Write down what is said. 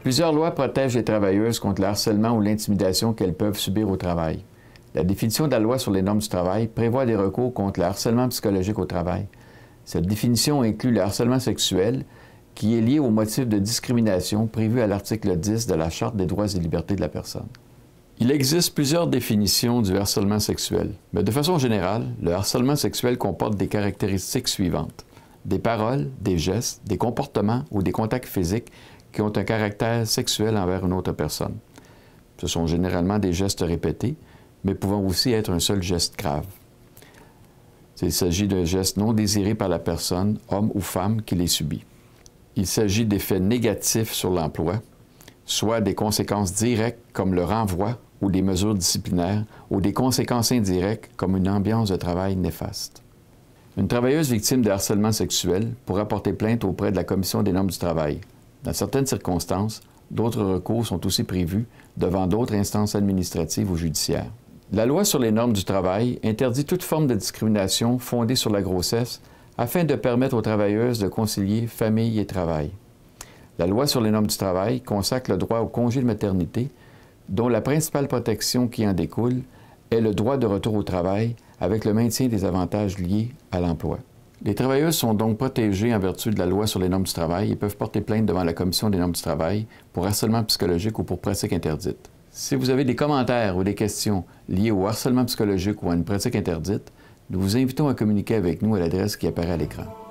Plusieurs lois protègent les travailleuses contre le harcèlement ou l'intimidation qu'elles peuvent subir au travail. La définition de la loi sur les normes du travail prévoit des recours contre le harcèlement psychologique au travail. Cette définition inclut le harcèlement sexuel, qui est lié au motif de discrimination prévu à l'article 10 de la Charte des droits et libertés de la personne. Il existe plusieurs définitions du harcèlement sexuel, mais de façon générale, le harcèlement sexuel comporte des caractéristiques suivantes. Des paroles, des gestes, des comportements ou des contacts physiques qui ont un caractère sexuel envers une autre personne. Ce sont généralement des gestes répétés, mais pouvant aussi être un seul geste grave. Il s'agit de gestes non désirés par la personne, homme ou femme, qui les subit. Il s'agit d'effets négatifs sur l'emploi, soit des conséquences directes comme le renvoi ou des mesures disciplinaires, ou des conséquences indirectes comme une ambiance de travail néfaste. Une travailleuse victime de harcèlement sexuel pourra porter plainte auprès de la Commission des normes du travail. Dans certaines circonstances, d'autres recours sont aussi prévus devant d'autres instances administratives ou judiciaires. La loi sur les normes du travail interdit toute forme de discrimination fondée sur la grossesse afin de permettre aux travailleuses de concilier famille et travail. La loi sur les normes du travail consacre le droit au congé de maternité, dont la principale protection qui en découle est le droit de retour au travail avec le maintien des avantages liés à l'emploi. Les travailleuses sont donc protégées en vertu de la loi sur les normes du travail et peuvent porter plainte devant la Commission des normes du travail pour harcèlement psychologique ou pour pratique interdite. Si vous avez des commentaires ou des questions liées au harcèlement psychologique ou à une pratique interdite, nous vous invitons à communiquer avec nous à l'adresse qui apparaît à l'écran.